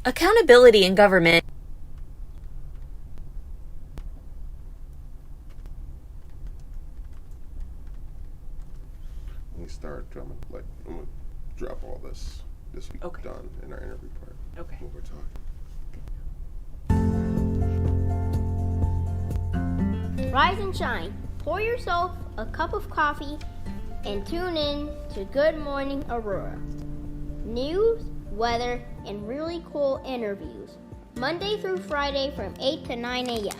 Accountability in government. Let me start. I'm gonna drop all this week done in our interview part. Okay. What we're talking. Rise and shine. Pour yourself a cup of coffee and tune in to Good Morning Aurora. News, weather, and really cool interviews. Monday through Friday from 8 to 9 a.m.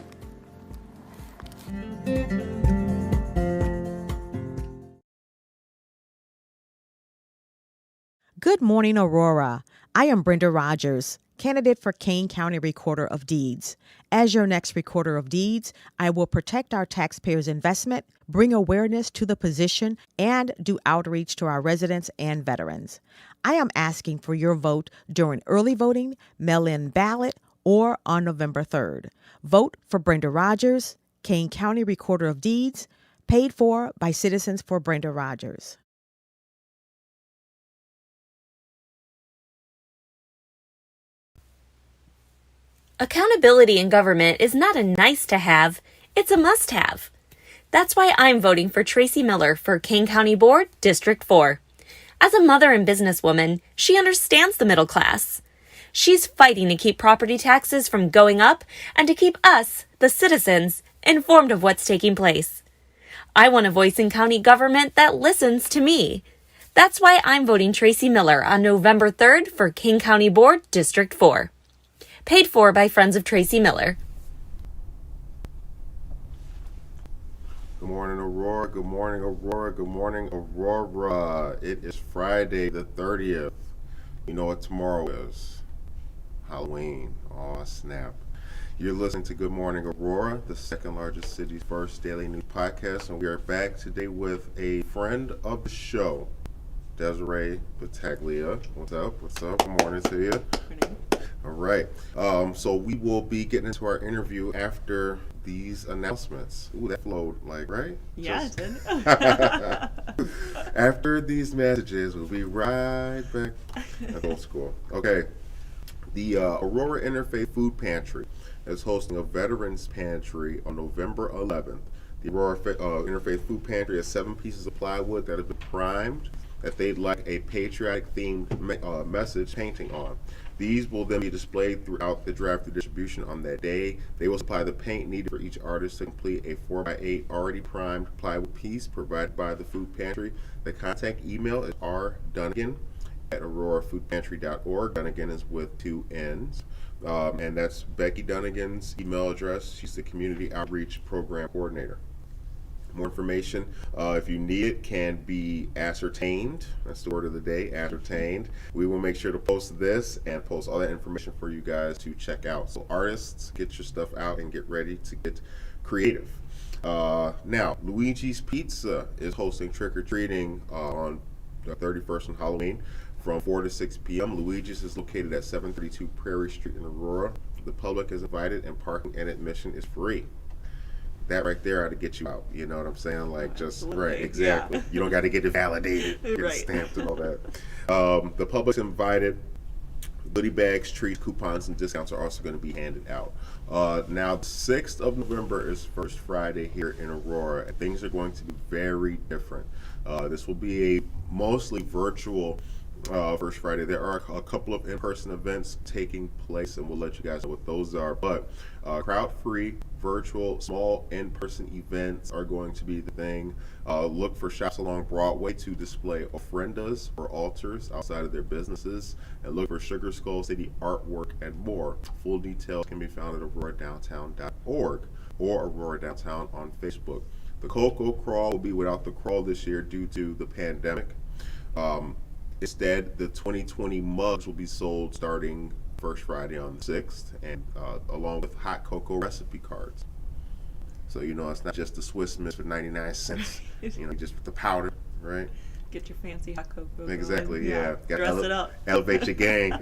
Good morning, Aurora. I am Brenda Rogers, candidate for Kane County Recorder of Deeds. As your next Recorder of Deeds, I will protect our taxpayers' investment, bring awareness to the position, and do outreach to our residents and veterans. I am asking for your vote during early voting, mail-in ballot, or on November 3rd. Vote for Brenda Rogers, Kane County Recorder of Deeds, paid for by Citizens for Brenda Rogers. Accountability in government is not a nice to have, it's a must have. That's why I'm voting for Tracy Miller for Kane County Board, District 4. As a mother and businesswoman, she understands the middle class. She's fighting to keep property taxes from going up and to keep us, the citizens, informed of what's taking place. I want a voice in county government that listens to me. That's why I'm voting Tracy Miller on November 3rd for Kane County Board, District 4. Paid for by Friends of Tracy Miller. Good morning, Aurora. Good morning, Aurora. Good morning, Aurora. It is Friday the 30th. You know what tomorrow is? Halloween. Oh, snap. You're listening to Good Morning Aurora, the second largest city's first daily news podcast, and we are back today with a friend of the show, Desiree Battaglia. What's up? What's up? Good morning to you. Good morning. All right. So we will be getting into our interview after these announcements. Ooh, that flowed right? Yeah, it did. After these messages, we'll be right back. That's old school. Okay. The Aurora Interfaith Food Pantry is hosting a Veterans Pantry on November 11th. The Aurora Interfaith Food Pantry has 7 pieces of plywood that have been primed that they'd like a patriotic-themed message painting on. These will then be displayed throughout the drive-thru distribution on that day. They will supply the paint needed for each artist to complete a 4x8 already primed plywood piece provided by the food pantry. The contact email is rDunnigan@aurorafoodpantry.org. Dunnigan is with 2 N's. And that's Becky Dunnigan's email address. She's the Community Outreach Program Coordinator. More information, if you need it, can be ascertained. That's the word of the day, ascertained. We will make sure to post this and post all that information for you guys to check out. So artists, get your stuff out and get ready to get creative. Now, Luigi's Pizza is hosting trick-or-treating on the 31st on Halloween from 4 to 6 p.m. Luigi's is located at 732 Prairie Street in Aurora. The public is invited and parking and admission is free. That right there ought to get you out. You know what I'm saying? Like, just absolutely. Right, exactly. Yeah. You don't got to get it validated, get it stamped and all that. The public's invited. Goodie bags, treats, coupons, and discounts are also going to be handed out. Now, the 6th of November is First Friday here in Aurora, and things are going to be very different. This will be a mostly virtual First Friday. There are a couple of in-person events taking place, and we'll let you guys know what those are. But crowd-free, virtual, small in-person events are going to be the thing. Look for shops along Broadway to display ofrendas or altars outside of their businesses, and look for Sugar Skull City artwork and more. Full details can be found at auroradowntown.org or Aurora Downtown on Facebook. The Cocoa Crawl will be without the crawl this year due to the pandemic. Instead, the 2020 mugs will be sold starting First Friday on the 6th, and along with hot cocoa recipe cards. So, you know, it's not just the Swiss Miss for 99 cents, you know, just with the powder, right? Get your fancy hot cocoa. Exactly, going. yeah. Dress it up. Elevate your gang.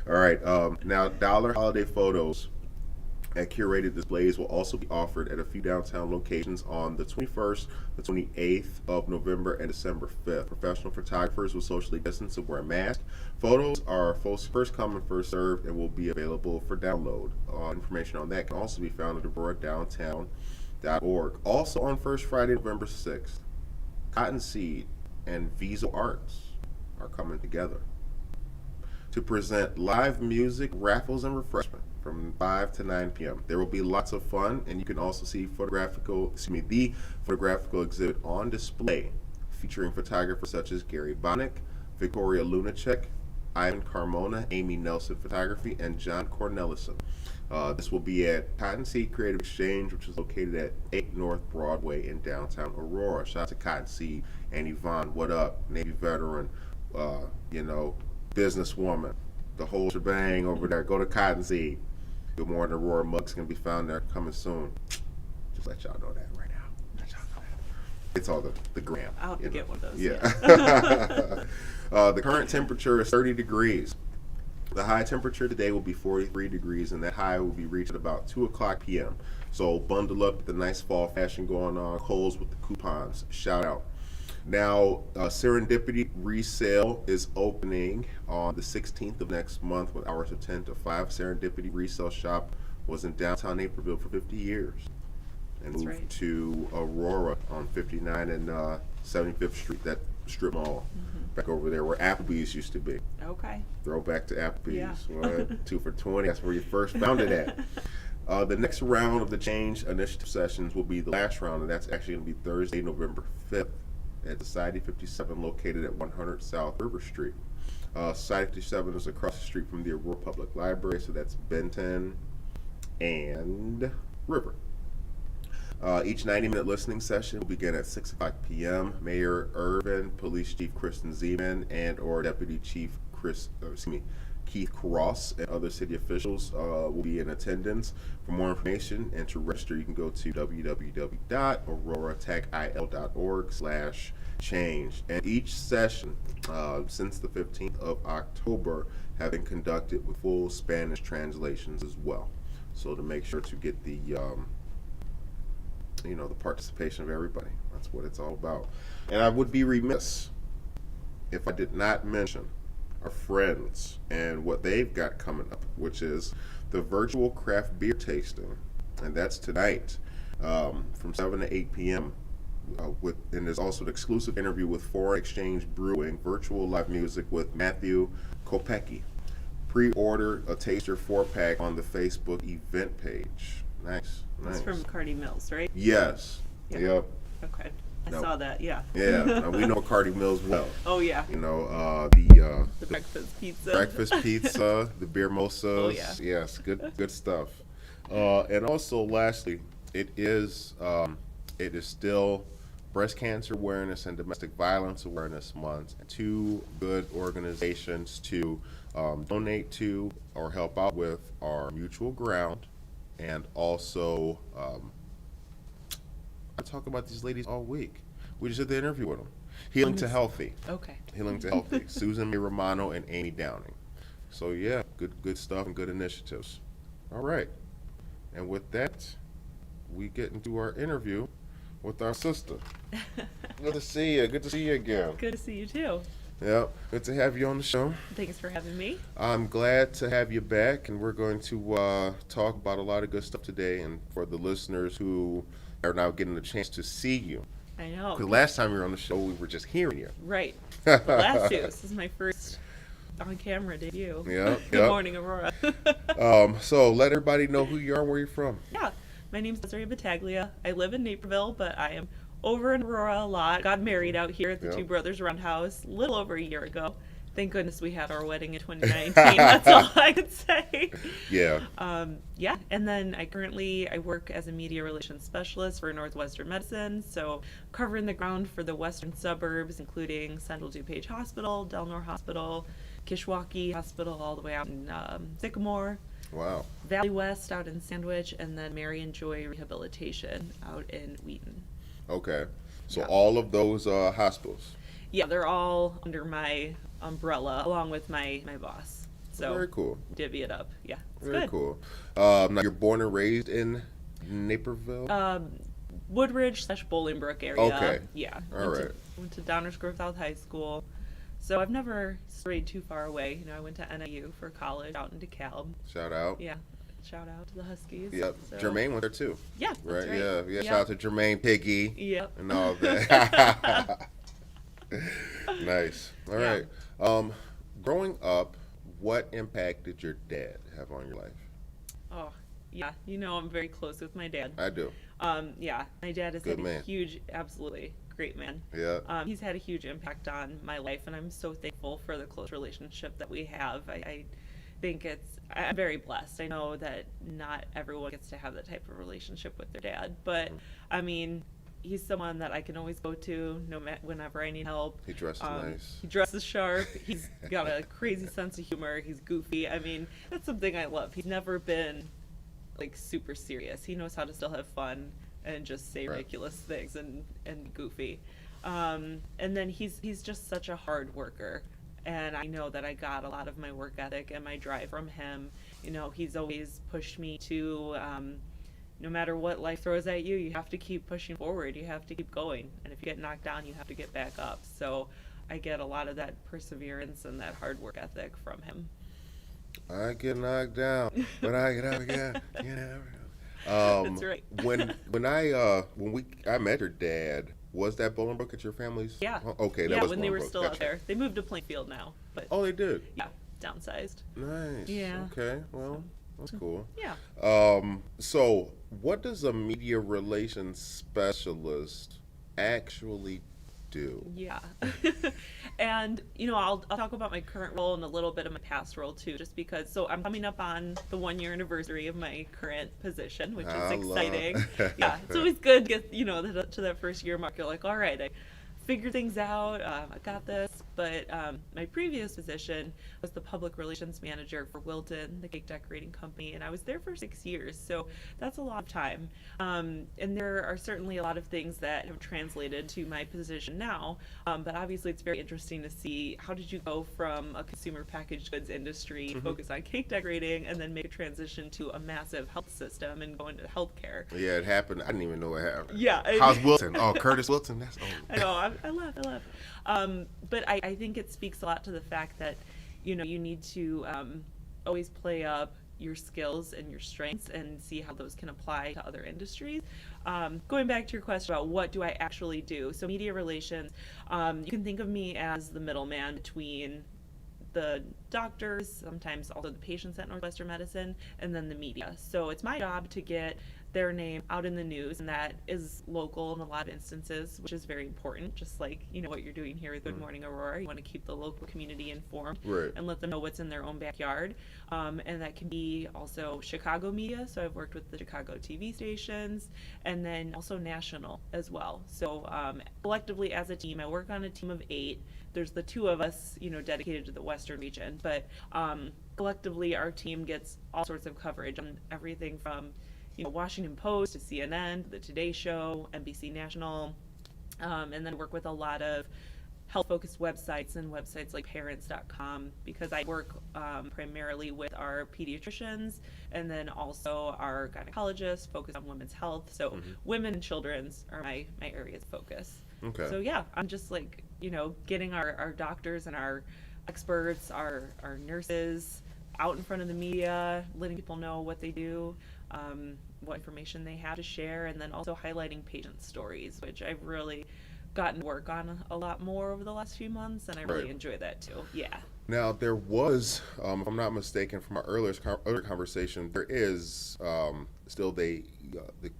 All right, now, dollar holiday photos And curated displays will also be offered at a few downtown locations on the 21st, the 28th of November, and December 5th. Professional photographers will socially distance and wear masks. Photos are first come and first served and will be available for download. Information on that can also be found at auroradowntown.org. Also on First Friday, November 6th, Cottonseed and Visual Arts are coming together to present live music, raffles, and refreshment from 5 to 9 p.m. There will be lots of fun, and you can also see the photographical exhibit on display featuring photographers such as Gary Bonnick, Victoria Lunacek, Ivan Carmona, Amy Nelson Photography, and John Cornelison. This will be at Cottonseed Creative Exchange, which is located at 8 North Broadway in downtown Aurora. Shout out to Cottonseed and Yvonne. What up? Navy veteran, businesswoman, the whole shebang over there. Go to Cottonseed. Good Morning Aurora mugs can be found there coming soon. Just let y'all know that right now. Let y'all know that. It's all the gram. I'll have to get one of those. Yeah. The current temperature is 30 degrees. The high temperature today will be 43 degrees, and that high will be reached at about 2 o'clock p.m. So bundle up with the nice fall fashion going on. Kohl's with the coupons. Shout out. Now, Serendipity Resale is opening on the 16th of next month with hours of 10 to 5. Serendipity Resale Shop was in downtown Naperville for 50 years and moved to Aurora on 59 and 75th Street, that strip mall back over there where Applebee's used to be. Okay. Throwback to Applebee's. Yeah. What? 2 for $20. That's where you first found it at. The next round of the Change Initiative sessions will be the last round, and that's actually going to be Thursday, November 5th. At Society 57, located at 100 South River Street. Society 57 is across the street from the Aurora Public Library, so that's Benton and River. Each 90-minute listening session will begin at 6 o'clock p.m. Mayor Irvin, Police Chief Kristen Zeman, and/or Deputy Chief Keith Cross, and other city officials will be in attendance. For more information and to register, you can go to www.auroratechil.org/change. And each session since the 15th of October have been conducted with full Spanish translations as well. So to make sure to get the the participation of everybody. That's what it's all about. And I would be remiss if I did not mention our friends and what they've got coming up, which is the virtual craft beer tasting, and that's tonight from 7 to 8 p.m. And there's also an exclusive interview with Foreign Exchange Brewing, virtual live music with Matthew Kopecki. Pre-order a taster 4-pack on the Facebook event page. Nice. It's from Cardi Mills, right? Yes. Yep. Okay. I No. saw that, yeah. Yeah, we know Cardi Mills well. Oh, yeah. The breakfast pizza. Breakfast pizza, the beer mosas. Oh, yeah. Yes, good stuff. And also, lastly, it is still Breast Cancer Awareness and Domestic Violence Awareness Month. 2 good organizations to donate to or help out with are Mutual Ground, and also I talk about these ladies all week. We just did the interview with them. Healing to Healthy. Okay. Healing to Healthy. Susan May Romano and Amy Downing. So yeah, good stuff and good initiatives. All right. And with that, we get into our interview with our sister. Good to see you. Good to see you again. Good to see you, too. Yeah, good to have you on the show. Thanks for having me. I'm glad to have you back, and we're going to talk about a lot of good stuff today. And for the listeners who are now getting a chance to see you, I know. because last time you were on the show, we were just hearing you. Right. The last 2. This is my first on-camera debut. Yeah. Good morning, Aurora. So let everybody know who you are and where you're from. Yeah. My name's Desiree Battaglia. I live in Naperville, but I am over in Aurora a lot. Got married out here at the Two Brothers Roundhouse a little over a year ago. Thank goodness we had our wedding in 2019. That's all I could say. Yeah. Yeah. And then I work as a media relations specialist for Northwestern Medicine. So covering the ground for the western suburbs, including Central DuPage Hospital, Delnor Hospital, Kishwaukee Hospital, all the way out in Sycamore. Wow. Valley West out in Sandwich, and then Marion Joy Rehabilitation out in Wheaton. Okay. So Yeah. all of those hospitals. Yeah, they're all under my umbrella, along with my boss. So Very cool. divvy it up. Yeah, it's Very good. cool. Now you're born and raised in Naperville? Woodridge / Bolingbrook area. Okay. Yeah. All right. Went to Downers Grove South High School. So I've never strayed too far away. You know, I went to NIU for college out in DeKalb. Shout out. Yeah. Shout out to the Huskies. Yep. So, Jermaine went there too. Yeah. That's Right? right. Yeah. Yep. Shout out to Jermaine Piggy. Yep. And all that. Nice. All Yeah. right. Growing up, what impact did your dad have on your life? Oh, yeah. You know, I'm very close with my dad. I do. Yeah. My dad has Good had man. a huge, absolutely great man. Yeah. He's had a huge impact on my life, and I'm so thankful for the close relationship that we have. I think I'm very blessed. I know that not everyone gets to have that type of relationship with their dad, but I mean, he's someone that I can always go to whenever I need help. He dresses nice. He dresses sharp. He's got a crazy sense of humor. He's goofy. I mean, that's something I love. He's never been like super serious. He knows how to still have fun and just say ridiculous things and be goofy. And then he's just such a hard worker. And I know that I got a lot of my work ethic and my drive from him. You know, he's always pushed me to, no matter what life throws at you, you have to keep pushing forward. You have to keep going. And if you get knocked down, you have to get back up. So I get a lot of that perseverance and that hard work ethic from him. I get knocked down, but I get up again. That's right. when I met your dad, was that Bolingbrook at your family's? Yeah. Okay, that was when they were Bolingbrook. still out Gotcha. there. They moved to Plainfield now, but Oh, they did. yeah, downsized. Nice. Yeah. Okay. Well, that's cool. Yeah. So what does a media relations specialist actually do? Yeah. And, you know, I'll talk about my current role and a little bit of my past role too, just because, so I'm coming up on the 1-year anniversary of my current position, which is exciting. Yeah. It's always good to get, you know, to that first year mark. You're like, all right, I figured things out. I got this. But my previous position was the public relations manager for Wilton, the cake decorating company, and I was there for 6 years. So that's a lot of time. And there are certainly a lot of things that have translated to my position now. But obviously, it's very interesting to see, how did you go from a consumer packaged goods industry, focus on cake decorating, and then make a transition to a massive health system and go into healthcare? Yeah, it happened. I didn't even know what happened. Yeah. How's Wilton? Oh, Curtis Wilton. That's old. I know. I laugh. But I think it speaks a lot to the fact that, you know, you need to always play up your skills and your strengths and see how those can apply to other industries. Going back to your question about what do I actually do, so media relations, you can think of me as the middleman between the doctors, sometimes also the patients at Northwestern Medicine, and then the media. So it's my job to get their name out in the news, and that is local in a lot of instances, which is very important, just like, you know, what you're doing here with Good Morning Aurora. You want to keep the local community informed and let them know what's in their own backyard. And that can be also Chicago media, so I've worked with the Chicago TV stations, and then also national as well. So collectively as a team, I work on a team of 8. There's the 2 of us, you know, dedicated to the Western region, but collectively our team gets all sorts of coverage on everything from, you know, Washington Post to CNN, the Today Show, NBC National, and then work with a lot of health-focused websites and websites like parents.com, because I work primarily with our pediatricians and then also our gynecologists focus on women's health. So women and children's are my areas of focus. Okay. So yeah, I'm just like, you know, getting our doctors and our experts, our nurses out in front of the media, letting people know what they do, what information they have to share, and then also highlighting patient stories, which I've really gotten to work on a lot more over the last few months, and I really enjoy that too. Yeah. Now, there was, if I'm not mistaken, from our earlier conversation, there is still the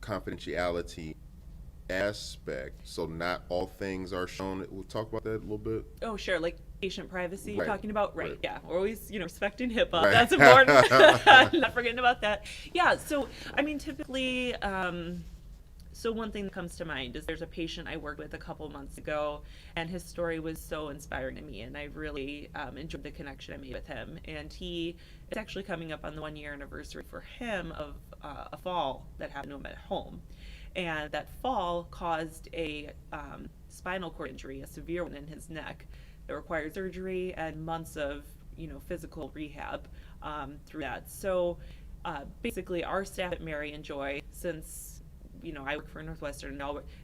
confidentiality aspect, so not all things are shown. We'll talk about that a little bit. Oh, sure, like patient privacy you're Right. talking about? Right, Right. yeah. We're always, you know, respecting HIPAA. Right. That's important. Not forgetting about that. Yeah, so, I mean, typically, so one thing that comes to mind is there's a patient I worked with a couple months ago, and his story was so inspiring to me, and I really enjoyed the connection I made with him. And it's actually coming up on the 1-year anniversary for him of a fall that happened to him at home. And that fall caused a spinal cord injury, a severe one in his neck that required surgery and months of, you know, physical rehab through that. So basically our staff at Mary and Joy, since I work for Northwestern,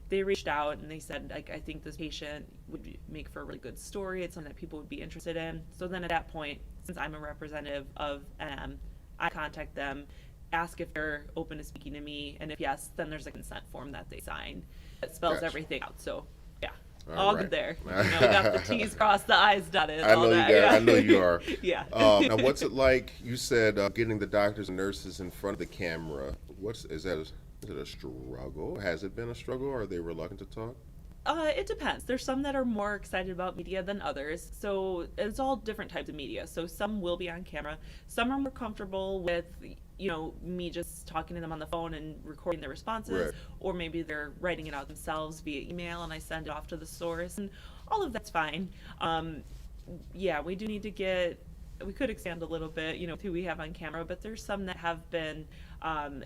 they reached out and they said, like, I think this patient would make for a really good story. It's something that people would be interested in. So then at that point, since I'm a representative of NM, I contact them, ask if they're open to speaking to me, and if yes, then there's a consent form that they sign that spells Gotcha. Everything out. So yeah, all good right. there. We got the T's crossed, the I's dotted. I know all you that. got. Yeah. I know you are. Yeah. Now, what's it like? You said getting the doctors and nurses in front of the camera. Is it a struggle? Has it been a struggle? Or are they reluctant to talk? It depends. There's some that are more excited about media than others. So it's all different types of media. So some will be on camera. Some are more comfortable with, me just talking to them on the phone and recording their responses. Right. Or maybe they're writing it out themselves via email and I send it off to the source. And all of that's fine. We do need to we could expand a little bit, who we have on camera, but there's some that have been,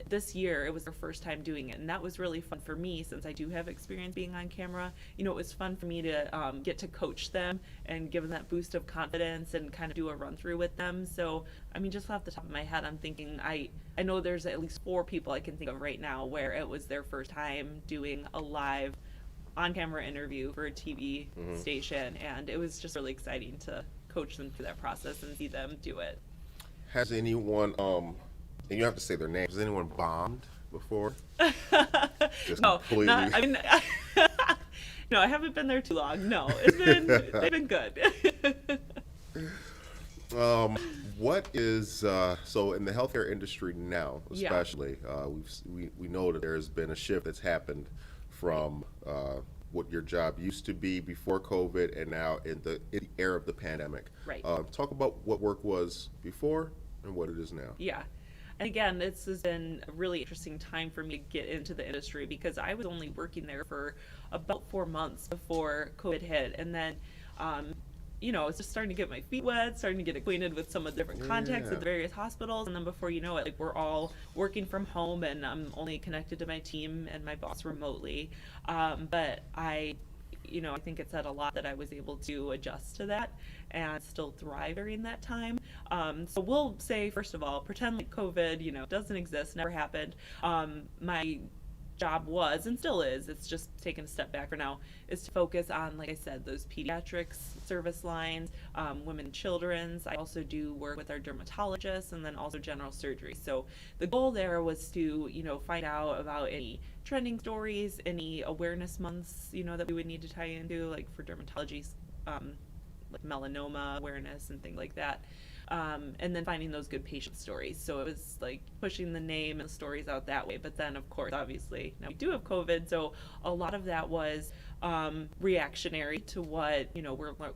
this year, it was their first time doing it. And that was really fun for me since I do have experience being on camera. It was fun for me to get to coach them and give them that boost of confidence and kind of do a run through with them. So, just off the top of my head, I'm thinking, I know there's at least 4 people I can think of right now where it was their first time doing a live on-camera interview for a TV station. And it was just really exciting to coach them through that process and see them do it. Has anyone, and you have to say their name, has anyone bombed before? Just No, completely. No, I haven't been there too long. No, they've been good. What is so in the healthcare industry now, especially, we know that there's been a shift that's happened from what your job used to be before COVID and now in the era of the pandemic. Right. Talk about what work was before and what it is now. Yeah. And again, this has been a really interesting time for me to get into the industry because I was only working there for about 4 months before COVID hit. And then, I was just starting to get my feet wet, starting to get acquainted with some of the different contacts at the various hospitals. And then before you know it, we're all working from home and I'm only connected to my team and my boss remotely. But I think it said a lot that I was able to adjust to that and still thrive during that time. So we'll say, first of all, pretend like COVID, doesn't exist, never happened. My job was and still is, it's just taken a step back for now, is to focus on, like I said, those pediatrics service lines, women and children's. I also do work with our dermatologists and then also general surgery. So the goal there was to, find out about any trending stories, any awareness months, that we would need to tie into, like for dermatology, like melanoma awareness and things like that. And then finding those good patient stories. So it was like pushing the name and stories out that way. But then, of course, obviously, now we do have COVID. So a lot of that was reactionary to what,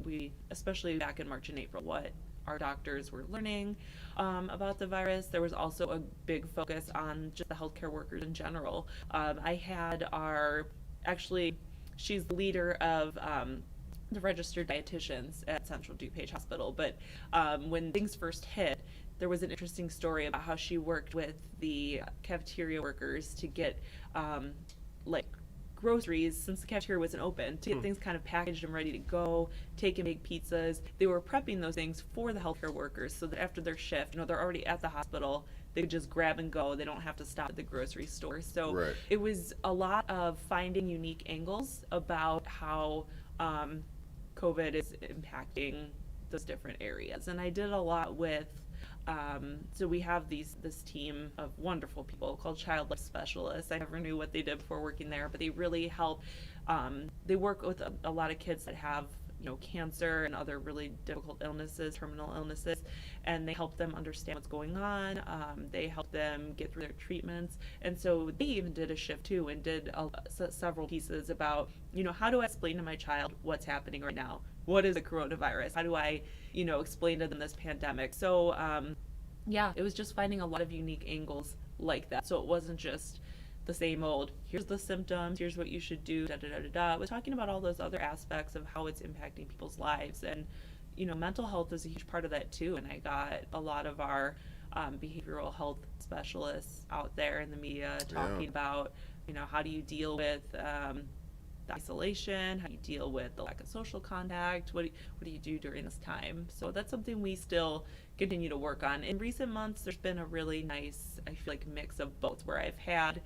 we, especially back in March and April, what our doctors were learning about the virus. There was also a big focus on just the healthcare workers in general. I had she's the leader of the registered dietitians at Central DuPage Hospital. But when things first hit, there was an interesting story about how she worked with the cafeteria workers to get groceries, since the cafeteria wasn't open, to get things kind of packaged and ready to go, take and make pizzas. They were prepping those things for the healthcare workers so that after their shift, they're already at the hospital, they could just grab and go. They don't have to stop at the grocery store. So It was a lot of finding unique angles about how COVID is impacting those different areas. And I did a lot with, so we have this team of wonderful people called child life specialists. I never knew what they did before working there, but they really help. They work with a lot of kids that have cancer and other really difficult illnesses, terminal illnesses, and they help them understand what's going on. They help them get through their treatments. And so they even did a shift too and did several pieces about, how do I explain to my child what's happening right now? What is a coronavirus? How do I, explain to them this pandemic? So, it was just finding a lot of unique angles like that. So it wasn't just the same old, here's the symptoms, here's what you should do, da-da-da-da-da. It was talking about all those other aspects of how it's impacting people's lives. And, mental health is a huge part of that too. And I got a lot of our behavioral health specialists out there in the media talking about, how do you deal with the isolation, how you deal with the lack of social contact, what do you do during this time. So that's something we still continue to work on. In recent months, there's been a really nice, I feel like, mix of both, where I've had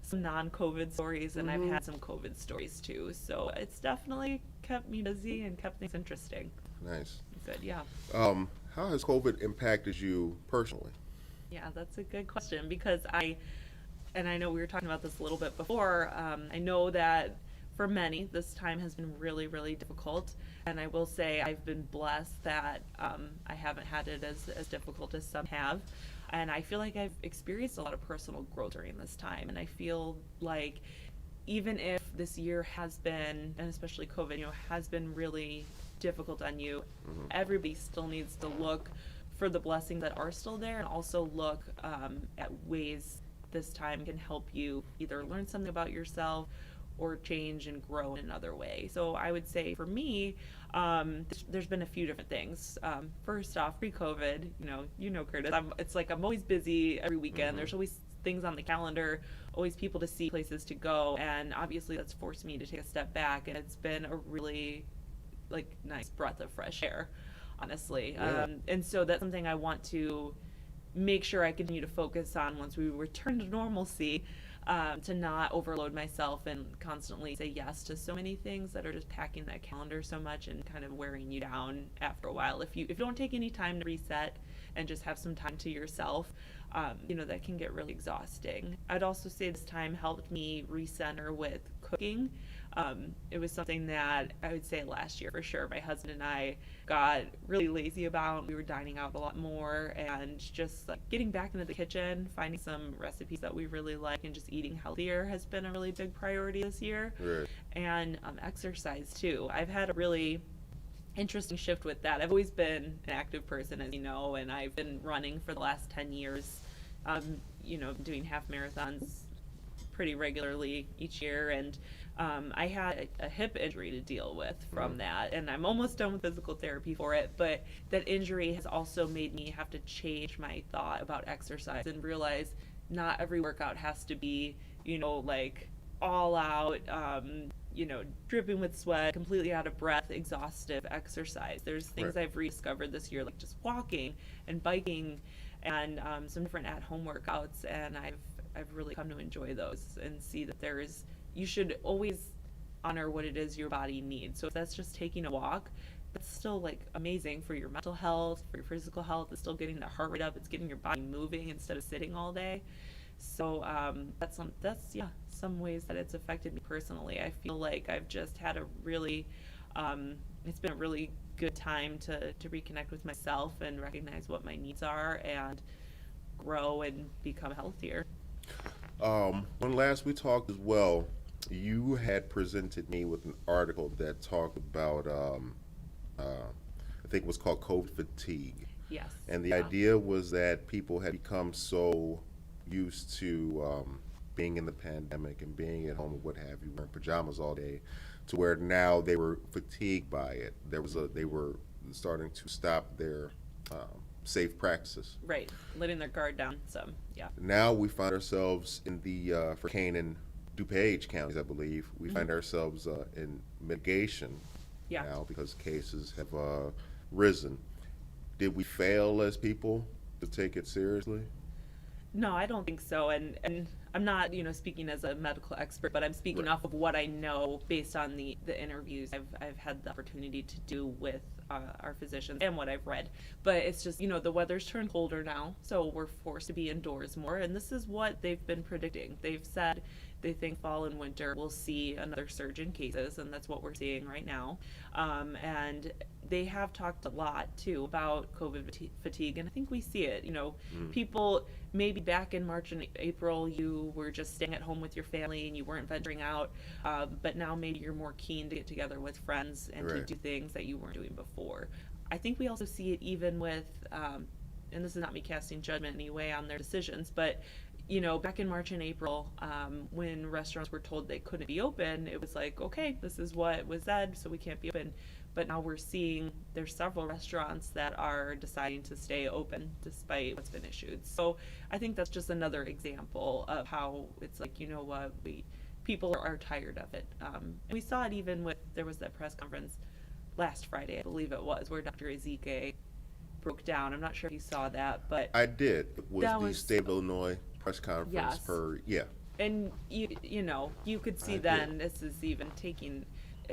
some non-COVID stories and I've had some COVID stories too. So it's definitely kept me busy and kept things interesting. Nice. Good, yeah. How has COVID impacted you personally? Yeah, that's a good question, because I know we were talking about this a little bit before. I know that for many, this time has been really, really difficult. And I will say I've been blessed that I haven't had it as difficult as some have. And I feel like I've experienced a lot of personal growth during this time. And I feel like even if this year has been, and especially COVID, has been really difficult on you, everybody still needs to look for the blessings that are still there, and also look at ways this time can help you either learn something about yourself or change and grow in another way. So I would say for me, there's been a few different things. First off, pre-COVID, Curtis, it's like I'm always busy every weekend. There's always things on the calendar, always people to see, places to go, and obviously that's forced me to take a step back, and it's been a really nice breath of fresh air, honestly. Yeah. And so that's something I want to make sure I continue to focus on once we return to normalcy, to not overload myself and constantly say yes to so many things that are just packing that calendar so much and kind of wearing you down after a while. If you don't take any time to reset and just have some time to yourself, that can get really exhausting. I'd also say this time helped me recenter with cooking. It was something that I would say last year for sure my husband and I got really lazy about. We were dining out a lot more, and just getting back into the kitchen, finding some recipes that we really like, and just eating healthier has been a really big priority this year. Right. And exercise too. I've had a really interesting shift with that. I've always been an active person, as you know, and I've been running for the last 10 years, doing half marathons pretty regularly each year, and I had a hip injury to deal with from that, and I'm almost done with physical therapy for it, but that injury has also made me have to change my thought about exercise and realize not every workout has to be, all out, dripping with sweat, completely out of breath, exhaustive exercise. There's things I've rediscovered this year, like just walking and biking and some different at-home workouts, and I've really come to enjoy those and see that you should always honor what it is your body needs. So if that's just taking a walk, that's still amazing for your mental health, for your physical health. It's still getting the heart rate up. It's getting your body moving instead of sitting all day. So that's some ways that it's affected me personally. I feel like I've just had it's been a really good time to reconnect with myself and recognize what my needs are and grow and become healthier. When last we talked as well, you had presented me with an article that talked about, I think it was called COVID fatigue. Yes. And the idea was that people had become so used to being in the pandemic and being at home and what have you, wearing pajamas all day, to where now they were fatigued by it. They were starting to stop their safe practices. Right, letting their guard down some, yeah. Now we find ourselves in the, for Kane and DuPage counties, I believe, we find ourselves in mitigation now because cases have risen. Did we fail as people to take it seriously? No, I don't think so. And I'm not, speaking as a medical expert, but I'm speaking off of what I know based on the interviews I've had the opportunity to do with our physicians and what I've read. But it's just, the weather's turned colder now, so we're forced to be indoors more. And this is what they've been predicting. They've said they think fall and winter we'll see another surge in cases, and that's what we're seeing right now. And they have talked a lot too about COVID fatigue, and I think we see it. People maybe back in March and April you were just staying at home with your family and you weren't venturing out, but now maybe you're more keen to get together with friends and to do things that you weren't doing before. I think we also see it even with, and this is not me casting judgment in any way on their decisions, but back in March and April, when restaurants were told they couldn't be open, it was like, okay, this is what was said, so we can't be open. But now we're seeing there's several restaurants that are deciding to stay open despite what's been issued. So I think that's just another example of how it's like, people people are tired of it. And we saw it even with, there was that press conference last Friday, I believe it was, where Dr. Ezike broke down. I'm not sure if you saw that, but I did. Was that the was, State of Illinois press conference yes. for, yeah. And you know, you could see then this is even taking,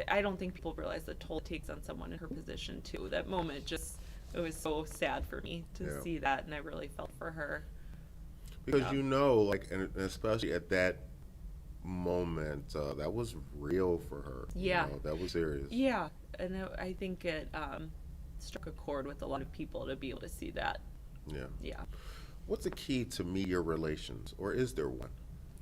I don't think people realize the toll it takes on someone in her position too. That moment just, it was so sad for me to see that, and I really felt for her. Because you know, like, and especially at that moment, that was real for her. Yeah. You know, that was serious. Yeah, and I think it struck a chord with a lot of people to be able to see that. Yeah. Yeah. What's the key to media relations, or is there one?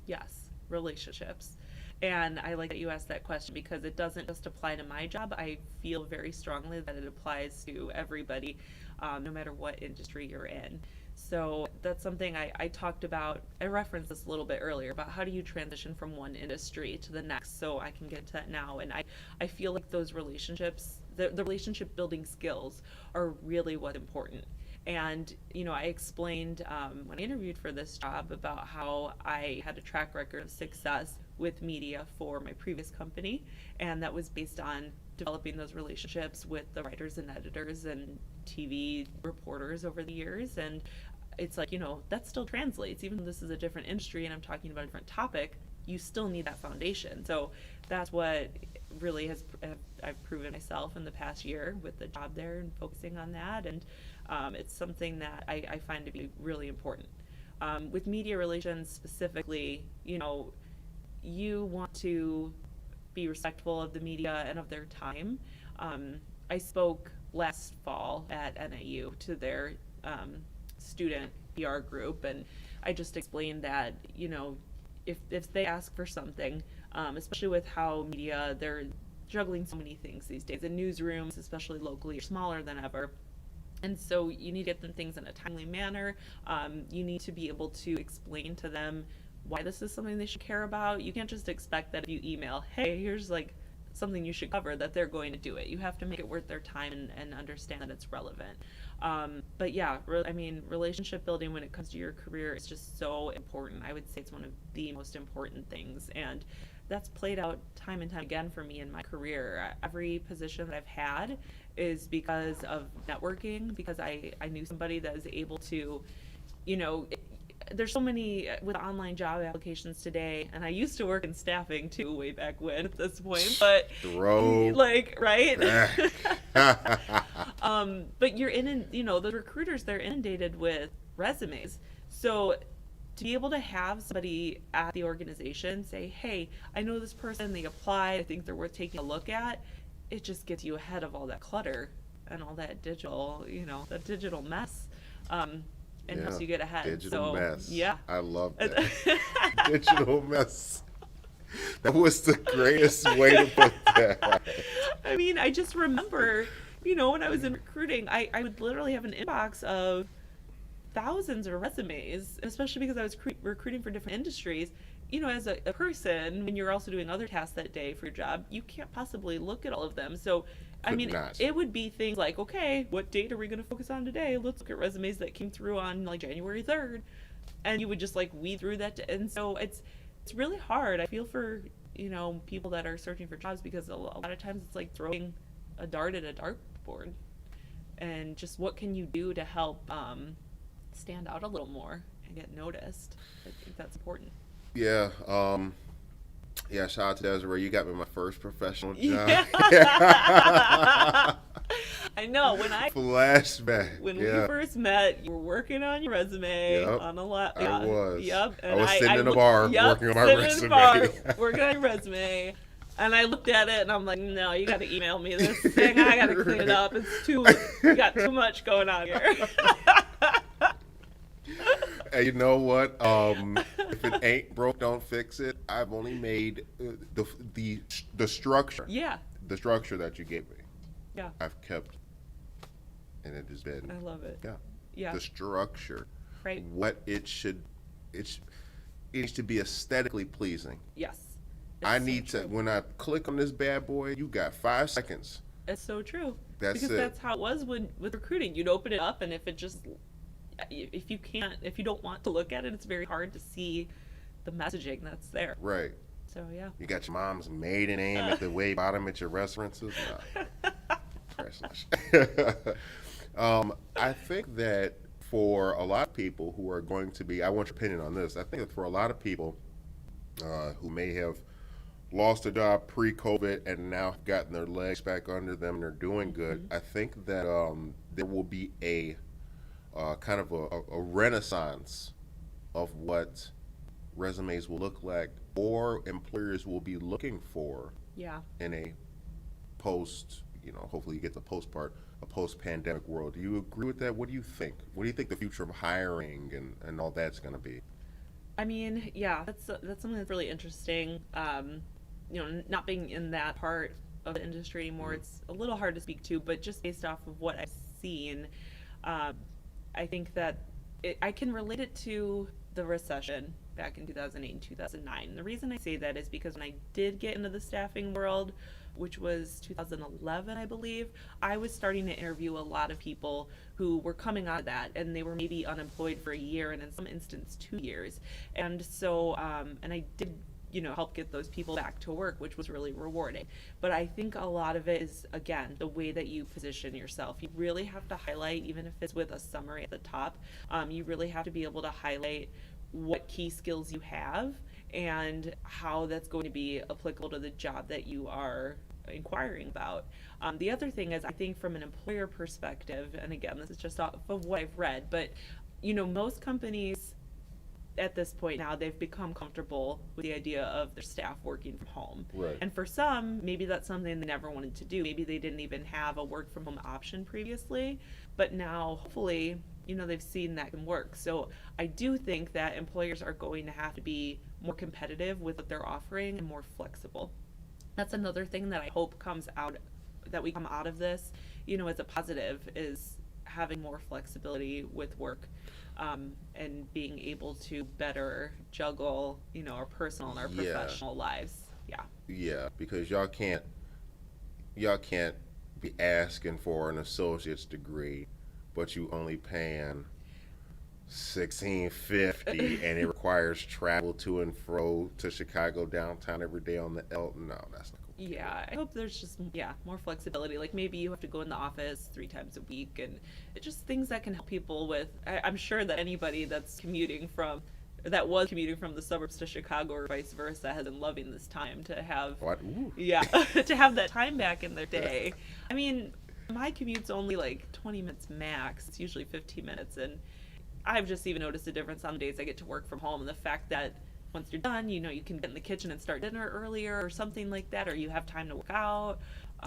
Yes, relationships. And I like that you asked that question because it doesn't just apply to my job. I feel very strongly that it applies to everybody, no matter what industry you're in. So that's something I talked about. I referenced this a little bit earlier about how do you transition from one industry to the next. So I can get to that now. And I feel like those relationships, the relationship building skills are really what's important. And, you know, I explained when I interviewed for this job about how I had a track record of success with media for my previous company. And that was based on developing those relationships with the writers and editors and TV reporters over the years. And it's like, you know, that still translates. Even though this is a different industry and I'm talking about a different topic, you still need that foundation. So that's what really I've proven myself in the past year with the job there and focusing on that. And it's something that I find to be really important. With media relations specifically, you know, you want to be respectful of the media and of their time. I spoke last fall at NAU to their student PR group, and I just explained that, you know, if they ask for something, especially with how media, they're juggling so many things these days, and newsrooms, especially locally, are smaller than ever. And so you need to get them things in a timely manner. You need to be able to explain to them why this is something they should care about. You can't just expect that if you email, hey, here's like something you should cover, that they're going to do it. You have to make it worth their time and understand that it's relevant. But yeah, I mean, relationship building when it comes to your career is just so important. I would say it's one of the most important things. And that's played out time and time again for me in my career. Every position that I've had is because of networking, because I knew somebody that is able to, you know, there's so many with online job applications today, and I used to work in staffing too way back when at this point, but like, right? But you're you know, the recruiters, they're inundated with resumes. So to be able to have somebody at the organization say, hey, I know this person, they applied, I think they're worth taking a look at, it just gets you ahead of all that clutter and all that digital, you know, that digital mess. And helps you get ahead. Digital mess. Yeah. I love that. Digital mess. That was the greatest way to put that. I mean, I just remember, you know, when I was in recruiting, I would literally have an inbox of thousands of resumes, especially because I was recruiting for different industries. You know, as a person, when you're also doing other tasks that day for your job, you can't possibly look at all of them. So I mean, it would be things like, okay, what date are we going to focus on today? Let's look at resumes that came through on like January 3rd. And you would just like weed through that. And so it's really hard. I feel for, you know, people that are searching for jobs, because a lot of times it's like throwing a dart at a dartboard. And just what can you do to help stand out a little more and get noticed? I think that's important. Yeah. Yeah, shout out to Desiree. You got me my first professional job. Yeah. I know. Flashback. When we first met, you were working on your resume on a laptop. I was. Yep. And I was sitting in a bar working on my resume. Working on your resume. And I looked at it and I'm like, no, you got to email me this thing. I got to clean it up. We got too much going on here. And you know what? If it ain't broke, don't fix it. I've only made the structure. Yeah. The structure that you gave me. Yeah. I've kept, and it has been. I love it. Yeah. Yeah. The structure. Right. What it needs to be aesthetically pleasing. Yes. I need to, when I click on this bad boy, you got 5 seconds. It's so true. That's that's how it was with recruiting. You'd open it up, and if you don't want to look at it, it's very hard to see the messaging that's there. Right. So yeah. You got your mom's maiden name at the way bottom at your restaurants? No. I think that for a lot of people who are going to be, I want your opinion on this. I think that for a lot of people who may have lost a job pre-COVID and now have gotten their legs back under them and are doing good, I think that there will be a kind of a renaissance of what resumes will look like, or employers will be looking for in a post, hopefully you get the post part, a post-pandemic world. Do you agree with that? What do you think? What do you think the future of hiring and all that's going to be? I mean, yeah, that's something that's really interesting. Not being in that part of the industry anymore, it's a little hard to speak to, but just based off of what I've seen, I think that I can relate it to the recession back in 2008 and 2009. And the reason I say that is because when I did get into the staffing world, which was 2011, I believe, I was starting to interview a lot of people who were coming out of that, and they were maybe unemployed for a year, and in some instances 2 years. And so, and I did, help get those people back to work, which was really rewarding. But I think a lot of it is, again, the way that you position yourself. You really have to highlight, even if it's with a summary at the top, you really have to be able to highlight what key skills you have and how that's going to be applicable to the job that you are inquiring about. The other thing is, I think from an employer perspective, and again, this is just off of what I've read, but most companies at this point now, they've become comfortable with the idea of their staff working from home. Right. And for some, maybe that's something they never wanted to do. Maybe they didn't even have a work from home option previously, but now hopefully, they've seen that can work. So I do think that employers are going to have to be more competitive with what they're offering and more flexible. That's another thing that I hope comes out, that we come out of this, as a positive, is having more flexibility with work, and being able to better juggle, our personal and our professional lives. Yeah, because y'all can't be asking for an associate's degree, but you only paying $16.50 and it requires travel to and fro to Chicago downtown every day on the L. No, that's not cool. Yeah, I hope there's just more flexibility. Like maybe you have to go in the office 3 times a week, and it's just things that can help people with. I'm sure that anybody that was commuting from the suburbs to Chicago or vice versa has been loving this time to have to have that time back in their day. I mean, my commute's only like 20 minutes max. It's usually 15 minutes, and I've just even noticed a difference on the days I get to work from home, and the fact that once you're done, you can get in the kitchen and start dinner earlier or something like that, or you have time to work out.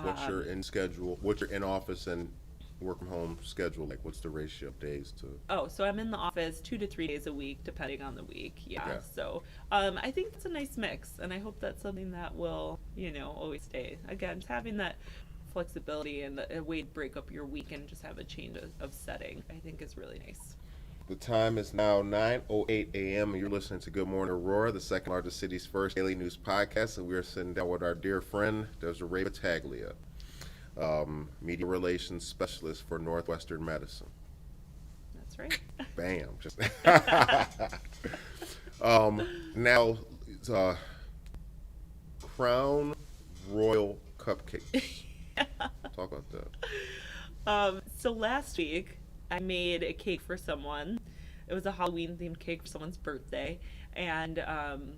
What's your in office and work from home schedule like? What's the ratio of days to? So I'm in the office 2 to 3 days a week, depending on the week. Okay. So I think it's a nice mix, and I hope that's something that will, always stay. Again, just having that flexibility and a way to break up your week and just have a change of setting, I think is really nice. The time is now 9:08 a.m. and you're listening to Good Morning Aurora, the second largest city's first daily news podcast, and we are sitting down with our dear friend Desiree Battaglia, media relations specialist for Northwestern Medicine. That's right. Bam. Just now, Crown Royal Cupcakes. Talk about that. So last week, I made a cake for someone. It was a Halloween themed cake for someone's birthday, and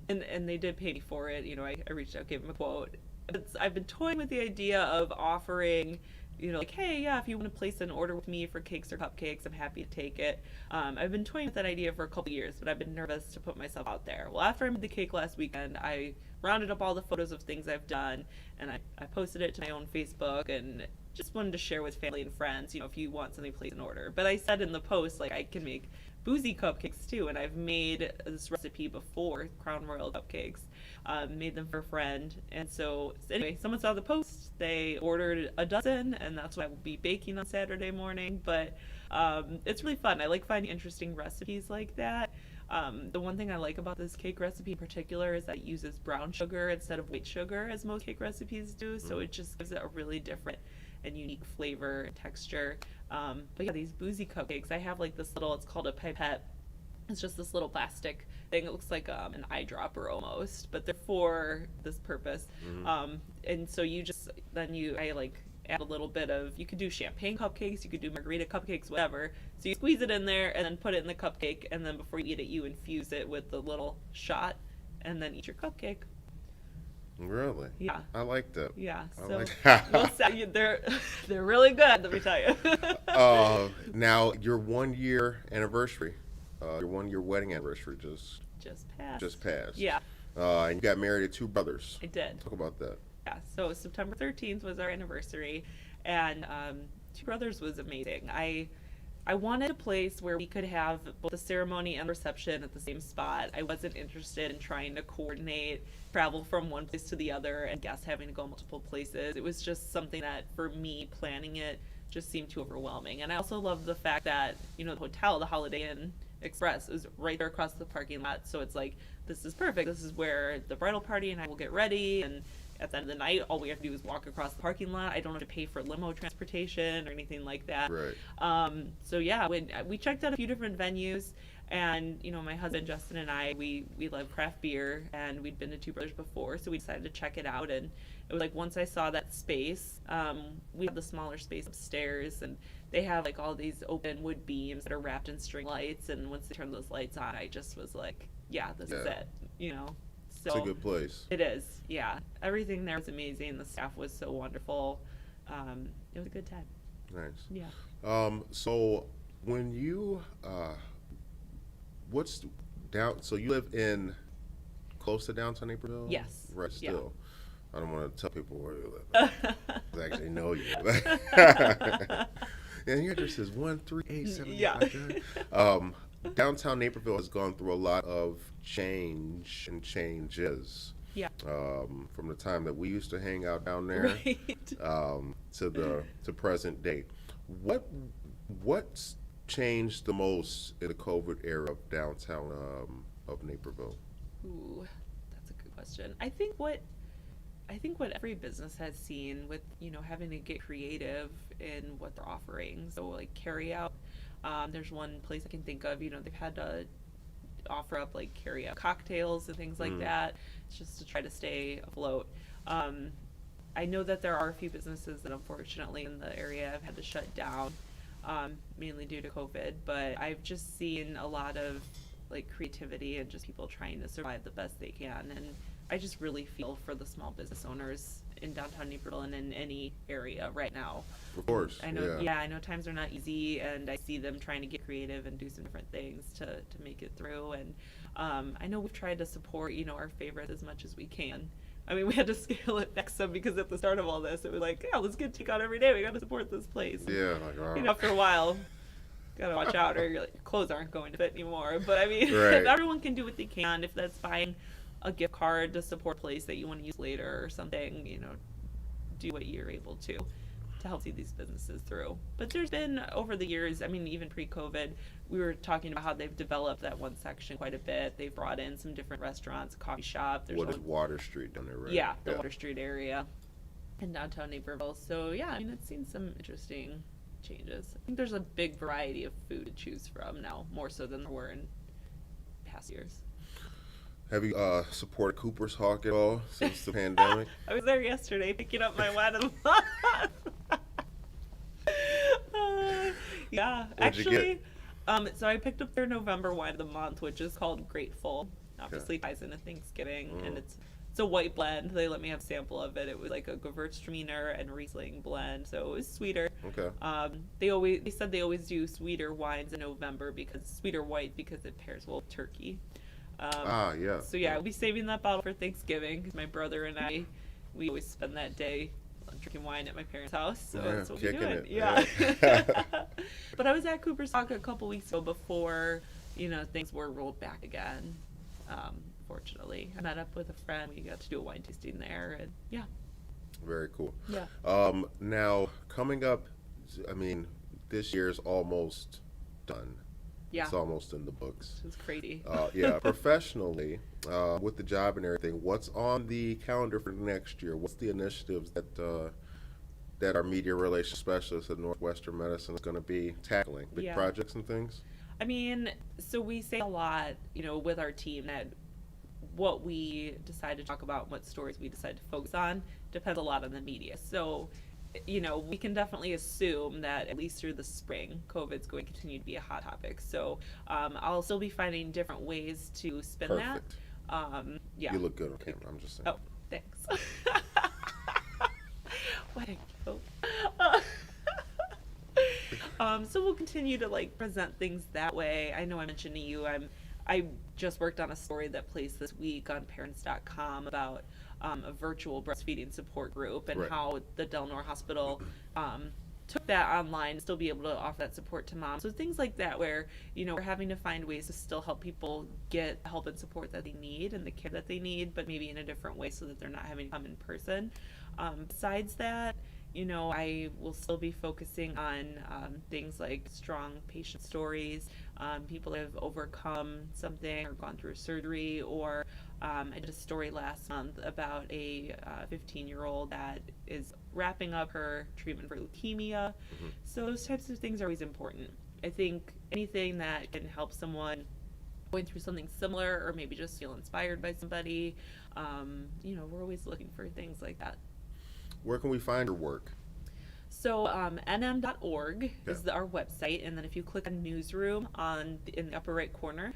they did pay me for it. I reached out, gave them a quote. I've been toying with the idea of offering, like, hey, if you want to place an order with me for cakes or cupcakes, I'm happy to take it. I've been toying with that idea for a couple years, but I've been nervous to put myself out there. Well, after I made the cake last weekend, I rounded up all the photos of things I've done, and I posted it to my own Facebook, and just wanted to share with family and friends, if you want something, place an order. But I said in the post, like, I can make boozy cupcakes too, and I've made this recipe before, Crown Royal Cupcakes, made them for a friend. And so anyway, someone saw the post, they ordered a dozen, and that's what I will be baking on Saturday morning. But it's really fun. I like finding interesting recipes like that. The one thing I like about this cake recipe in particular is that it uses brown sugar instead of white sugar, as most cake recipes do, so it just gives it a really different and unique flavor and texture. But yeah, these boozy cupcakes, I have like this little, it's called a pipette, It's just this little plastic thing. It looks like an eyedropper almost, but they're for this purpose. And so I like add a little bit of, you could do champagne cupcakes, you could do margarita cupcakes, whatever. So you squeeze it in there and then put it in the cupcake, and then before you eat it, you infuse it with the little shot, and then eat your cupcake. Really? Yeah. I like that. Yeah. I So like they're really good, let me tell you. Now, your 1 year anniversary, your 1 year wedding anniversary just passed. Yeah, And you got married to 2 brothers. I did. Talk about that. Yeah, so September 13th was our anniversary, and 2 Brothers was amazing. I wanted a place where we could have both the ceremony and the reception at the same spot. I wasn't interested in trying to coordinate travel from one place to the other and guests having to go multiple places. It was just something that, for me, planning it just seemed too overwhelming. And I also loved the fact that, the hotel, the Holiday Inn Express, is right there across the parking lot. So it's like, this is perfect. This is where the bridal party and I will get ready, and at the end of the night, all we have to do is walk across the parking lot. I don't have to pay for limo transportation or anything like that. Right. So yeah, when we checked out a few different venues, and my husband Justin and I, we love craft beer, and we'd been to 2 Brothers before, so we decided to check it out. And it was like, once I saw that space, we have the smaller space upstairs, and they have like all these open wood beams that are wrapped in string lights. And once they turned those lights on, I just was like, yeah, this is it. So It's a good place. It is, yeah. Everything there was amazing. The staff was so wonderful. It was a good time. Nice. Yeah. So when you, so you live in close to downtown Naperville? Yes. Right, Yeah. still. I don't want to tell people where you live. I actually know you. And your address is 13875. Yeah. Downtown Naperville has gone through a lot of change and changes. Yeah. From the time that we used to hang out down there, Right. to present date. What's changed the most in the COVID era of downtown of Naperville? Ooh, that's a good question. I think what every business has seen with, having to get creative in what they're offering. So like carry out. There's one place I can think of, they've had to offer up like carry out cocktails and things like that. It's just to try to stay afloat. I know that there are a few businesses that unfortunately in the area have had to shut down, mainly due to COVID, but I've just seen a lot of like creativity and just people trying to survive the best they can. And I just really feel for the small business owners in downtown Naperville and in any area right now. Of course. I know, I know times are not easy, and I see them trying to get creative and do some different things to make it through. And I know we've tried to support, our favorites as much as we can. I mean, we had to scale it back some because at the start of all this, it was like, yeah, let's get takeout every day. We got to support this place. Yeah, like, After a while, gotta watch out, or your clothes aren't going to fit anymore. But I mean, Right. If everyone can do what they can, if that's buying a gift card to support a place that you want to use later or something, do what you're able to help see these businesses through. But there's been, over the years, I mean, even pre-COVID, we were talking about how they've developed that one section quite a bit. They've brought in some different restaurants, a coffee shop. what is Water Street down there, right? Yeah, the Water Street area in downtown Naperville. So yeah, I mean, it's seen some interesting changes. I think there's a big variety of food to choose from now, more so than there were in past years. Have you supported Cooper's Hawk at all since the pandemic? I was there yesterday picking up my wine of the month. Yeah, What'd you actually, so I picked up their November wine of the month, which is called Grateful. Obviously ties into Thanksgiving, and it's a white blend. They let me have a sample of it. It was like a Gewürztraminer and Riesling blend, so it was sweeter. Okay. They said they always do sweeter wines in November sweeter white because it pairs well with turkey. Yeah. So yeah, we'll be saving that bottle for Thanksgiving because my brother and I, we always spend that day drinking wine at my parents' house. So that's what we're doing. It. Yeah. But I was at Cooper's Hawk a couple weeks ago before, things were rolled back again. Fortunately, I met up with a friend. We got to do a wine tasting there, and yeah. Very cool. Yeah. Now coming up, I mean, this year's almost done. Yeah. It's almost in the books. It's crazy. Yeah, professionally, with the job and everything, what's on the calendar for next year? What's the initiatives that our media relations specialist at Northwestern Medicine is going to be tackling? Big projects and things? I mean, so we say a lot, with our team that what we decide to talk about, what stories we decide to focus on, depends a lot on the media. So, we can definitely assume that at least through the spring, COVID's going to continue to be a hot topic. So I'll still be finding different ways to spin Perfect. that. Yeah. You look good on camera. I'm just saying. Oh, thanks. What a joke. So we'll continue to present things that way. I know I mentioned to you, I just worked on a story that placed this week on parents.com about a virtual breastfeeding support group and Right. how the Del Nor Hospital took that online to still be able to offer that support to moms. So things like that where, we're having to find ways to still help people get the help and support that they need and the care that they need, but maybe in a different way so that they're not having to come in person. Besides that, I will still be focusing on things like strong patient stories, people that have overcome something or gone through surgery, or I did a story last month about a 15-year-old that is wrapping up her treatment for leukemia. Mm-hmm. So those types of things are always important. I think anything that can help someone going through something similar or maybe just feel inspired by somebody, we're always looking for things like that. Where can we find your work? So nm.org is Yeah. our website, and then if you click on newsroom in the upper right corner,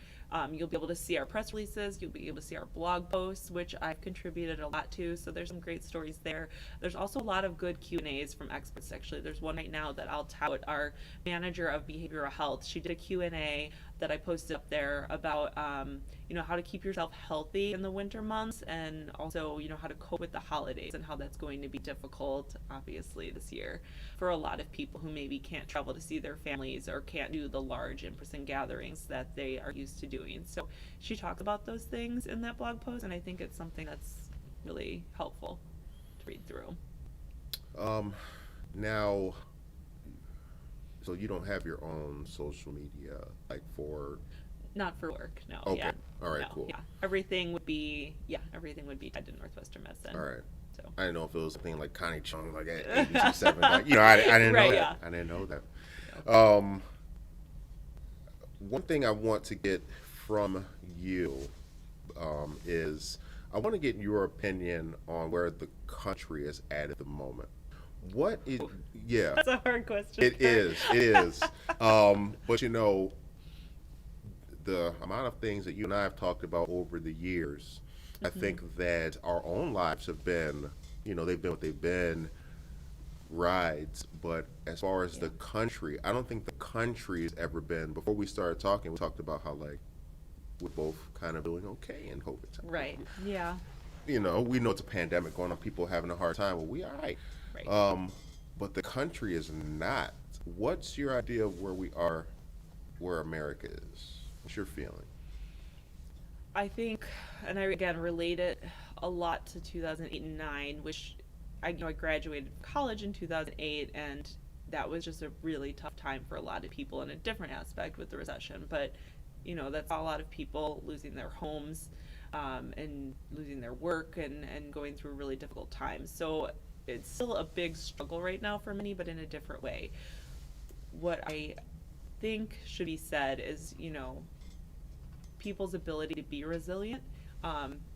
you'll be able to see our press releases, you'll be able to see our blog posts, which I've contributed a lot to, so there's some great stories there. There's also a lot of good Q&As from experts, actually. There's one right now that I'll tout. Our manager of behavioral health, she did a Q&A that I posted up there about how to keep yourself healthy in the winter months, and also how to cope with the holidays and how that's going to be difficult, obviously, this year for a lot of people who maybe can't travel to see their families or can't do the large in-person gatherings that they are used to doing. So she talks about those things in that blog post, and I think it's something that's really helpful to read through. Now, so you don't have your own social media, for... Not for work, no. Okay. Yeah. All right, No, cool. Yeah. Everything would be tied to Northwestern Medicine. All right. So I didn't know if it was something like Connie Chung, at 827. I didn't Right, know that. yeah. I didn't know that. One thing I want to get from you is I want to get your opinion on where the country is at the moment. What is, yeah. That's a hard question. It is. But the amount of things that you and I have talked about over the years, I think that our own lives have been, they've been what they've been, rides. But as far as the country, I don't think the country has ever been, before we started talking, we talked about how we're both kind of doing okay in COVID time. Right. Yeah. We know it's a pandemic going on, people having a hard time, well, we all right. Right. But the country is not. What's your idea of where we are, where America is? What's your feeling? I think, and I again relate it a lot to 2008 and 9, which I graduated college in 2008, and that was just a really tough time for a lot of people in a different aspect with the recession. But that's a lot of people losing their homes and losing their work and going through really difficult times. So it's still a big struggle right now for many, but in a different way. What I think should be said is, people's ability to be resilient,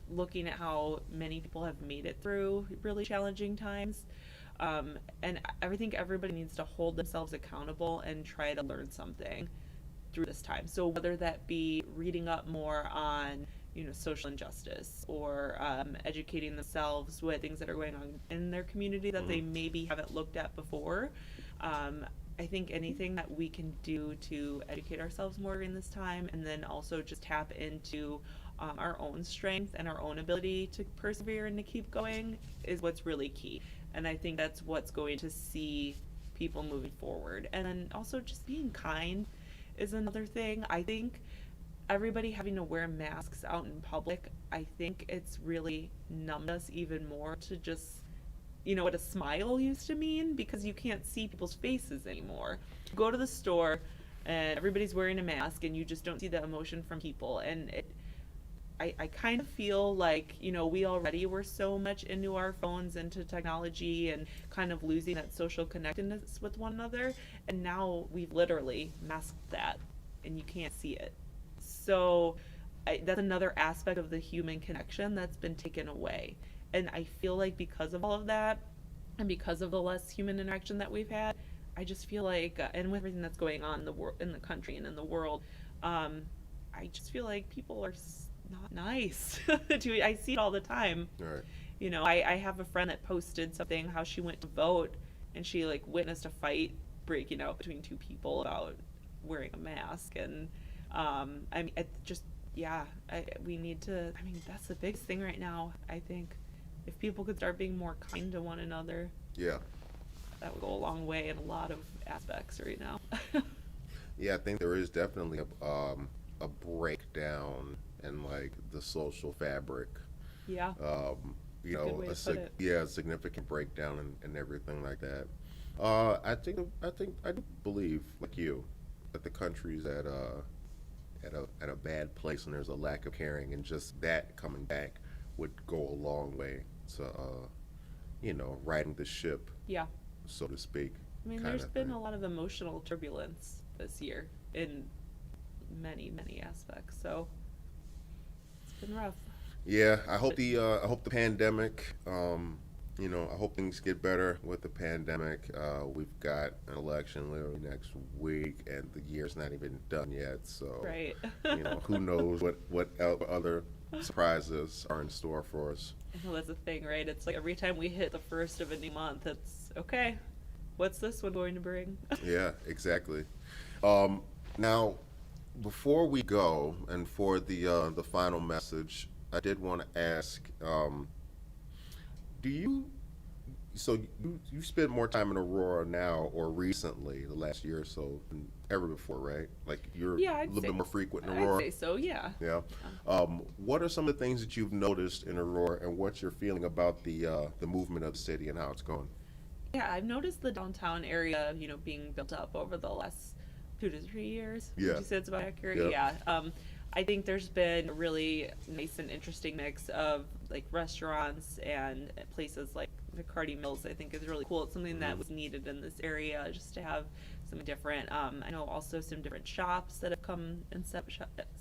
looking at how many people have made it through really challenging times. And I think everybody needs to hold themselves accountable and try to learn something through this time. So whether that be reading up more on social injustice, or educating themselves with things that are going on in their community that they maybe haven't looked at before. I think anything that we can do to educate ourselves more during this time, and then also just tap into our own strength and our own ability to persevere and to keep going, is what's really key. And I think that's what's going to see people moving forward. And then also just being kind is another thing. I think everybody having to wear masks out in public, I think it's really numbed us even more to just, what a smile used to mean, because you can't see people's faces anymore. You go to the store and everybody's wearing a mask and you just don't see the emotion from people. And I kind of feel like, we already were so much into our phones, into technology, and kind of losing that social connectedness with one another. And now we've literally masked that and you can't see it. So that's another aspect of the human connection that's been taken away. And I feel like because of all of that, and because of the less human interaction that we've had, I just feel like, and with everything that's going on in the world, in the country and in the world, I just feel like people are not nice. I see it all the time. Right. You know, I have a friend that posted something how she went to vote and she like witnessed a fight breaking out between two people about wearing a mask. And I mean, it just, yeah, we need to, I mean, that's the biggest thing right now. I think if people could start being more kind to one another, Yeah. that would go a long way in a lot of aspects right now. Yeah, I think there is definitely a breakdown in like the social fabric. Yeah. You That's a good know, way to put it. a significant breakdown and everything like that. I do believe, like you, that the country's at a bad place, and there's a lack of caring, and just that coming back would go a long way to you know, righting the ship, Yeah. so to speak. I mean, there's been a lot of emotional turbulence this year in many, many aspects. So it's been rough. Yeah, I hope the pandemic, you know, I hope things get better with the pandemic. We've got an election literally next week, and the year's not even done yet. So, Right. you know, who knows what other surprises are in store for us. I know that's the thing, right? It's like every time we hit the first of a new month, it's okay. What's this one going to bring? Yeah, exactly. Now, before we go, and for the final message, I did want to ask, do you, so you spend more time in Aurora now or recently, the last year or so, than ever before, right? Like you're Yeah, a I'd little say- bit more frequent in Aurora. I'd say so, yeah. Yeah. What are some of the things that you've noticed in Aurora, and what's your feeling about the movement of the city and how it's going? Yeah, I've noticed the downtown area, you know, being built up over the last 2 to 3 years. Yeah. Would you say it's about accurate? Yeah. Yeah. I think there's been a really nice and interesting mix of like restaurants and places like the Cardi Mills. I think is really cool. It's something that was needed in this area just to have some different. I know also some different shops that have come and set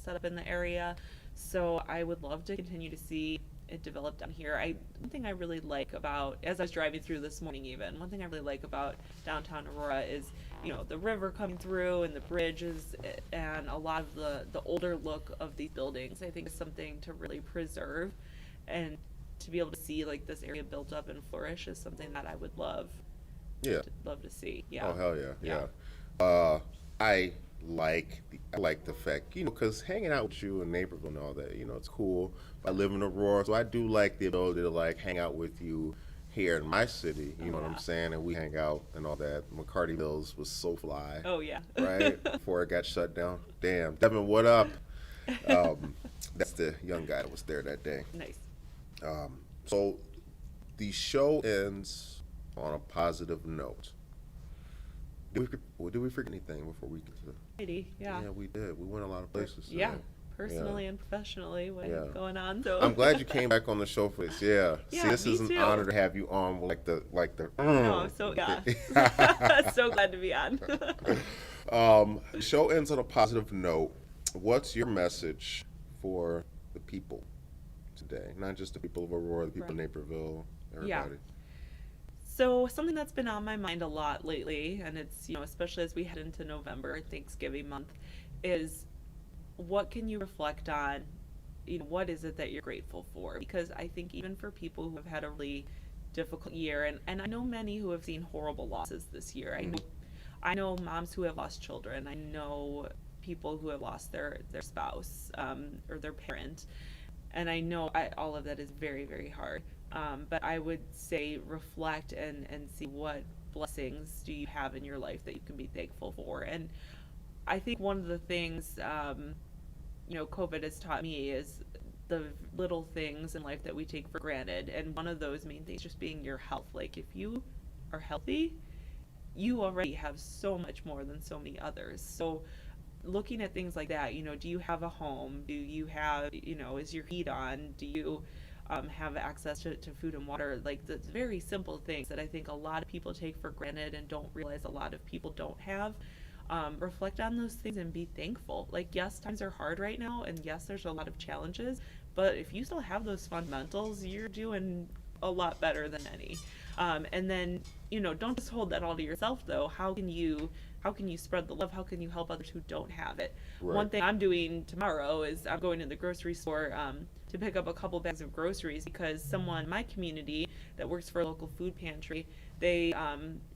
up in the area. So I would love to continue to see it develop down here. One thing I really like about, as I was driving through this morning even, one thing I really like about downtown Aurora is, you know, the river coming through and the bridges and a lot of the older look of these buildings. I think is something to really preserve, and to be able to see like this area built up and flourish is something that I would love Yeah. to see. Yeah. Oh hell yeah, Yeah. yeah. I like the fact, you know, because hanging out with you in Naperville and all that, you know, it's cool. I live in Aurora, so I do like the ability to like hang out with you here in my city. You know what I'm saying? And we hang out and all that. McCarty Mills was so fly. Oh yeah. Right before it got shut down. Damn, Devin, what up? That's the young guy that was there that day. Nice. So the show ends on a positive note. Did we forget anything before we get to? Yeah. Yeah, we did. We went a lot of places today. Yeah. Personally and professionally, what's Yeah. going on? So I'm glad you came back on the show for this. Yeah. Yeah, See, this me is an too. honor to have you on. Oh, so yeah. So glad to be on. The show ends on a positive note. What's your message for the people today? Not just the people of Aurora, the people of Naperville, Yeah. everybody. So something that's been on my mind a lot lately, and it's, you know, especially as we head into November, Thanksgiving month, is what can you reflect on? You know, what is it that you're grateful for? Because I think even for people who have had a really difficult year, and I know many who have seen horrible losses this year. I know moms who have lost children. I know people who have lost their spouse or their parent. And I know all of that is very, very hard. But I would say reflect and see what blessings do you have in your life that you can be thankful for. And I think one of the things, you know, COVID has taught me is the little things in life that we take for granted. And one of those main things just being your health. Like if you are healthy, you already have so much more than so many others. So looking at things like that, you know, do you have a home? Do you have, you know, is your heat on? Do you have access to food and water? Like the very simple things that I think a lot of people take for granted and don't realize a lot of people don't have. reflect on those things and be thankful. Like, yes, times are hard right now, and yes, there's a lot of challenges, but if you still have those fundamentals, you're doing a lot better than any. And then, don't just hold that all to yourself, though. How can you spread the love? How can you help others who don't have it? Right. One thing I'm doing tomorrow is I'm going to the grocery store to pick up a couple bags of groceries, because someone in my community that works for a local food pantry, they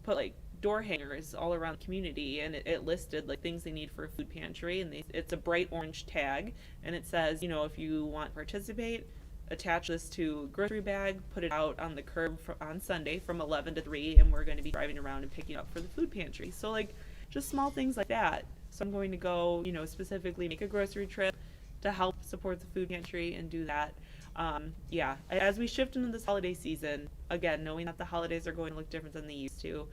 put like door hangers all around the community, and it listed like things they need for a food pantry, and it's a bright orange tag, and it says, if you want to participate, attach this to a grocery bag, put it out on the curb on Sunday from 11 to 3, and we're going to be driving around and picking up for the food pantry. So like just small things like that. So I'm going to go, specifically make a grocery trip to help support the food pantry and do that. As we shift into this holiday season, again, knowing that the holidays are going to look different than they used to,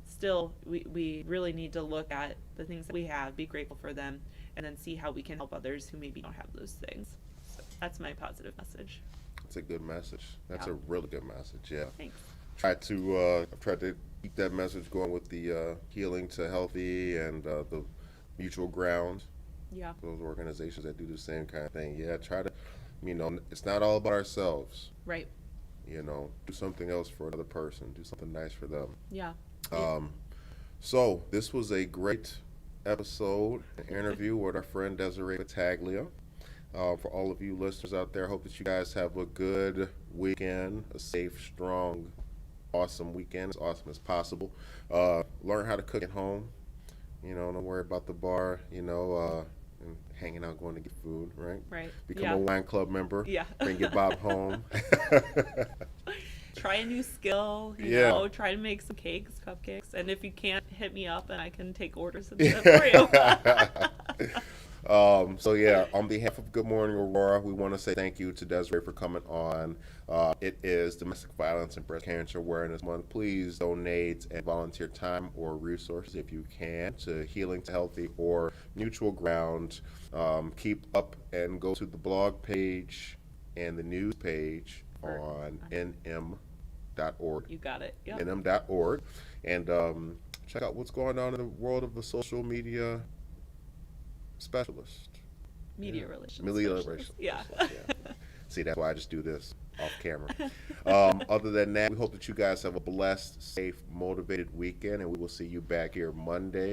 still we really need to look at the things that we have, be grateful for them, and then see how we can help others who maybe don't have those things. So that's my positive message. It's a good message. That's Yeah. a really good message. Yeah. Thanks. I've tried to keep that message going with the healing to healthy and the mutual ground. Yeah. Those organizations that do the same kind of thing. Yeah. Try to, it's not all about ourselves. Right. Do something else for another person. Do something nice for them. Yeah. So this was a great episode, an interview with our friend Desiree Battaglia. For all of you listeners out there, I hope that you guys have a good weekend, a safe, strong, awesome weekend, as awesome as possible. Learn how to cook at home. Don't worry about the bar, and hanging out, going to get food, right? Right. Become Yeah. a wine club member. Yeah. Bring your Bob home. Try a new skill, try to make some cakes, cupcakes, and if you can't, hit me up and I can take orders and do it for you. On behalf of Good Morning Aurora, we want to say thank you to Desiree for coming on. It is Domestic Violence and Breast Cancer Awareness Month. Please donate and volunteer time or resources if you can to Healing to Healthy or Mutual Ground. Keep up and go to the blog page and the news page on nm.org. You got it. Yep. nm.org. And check out what's going on in the world of the social media specialist. Media relations. Media specialist. relations. Yeah. See, that's why I just do this off camera. Other than that, we hope that you guys have a blessed, safe, motivated weekend, and we will see you back here Monday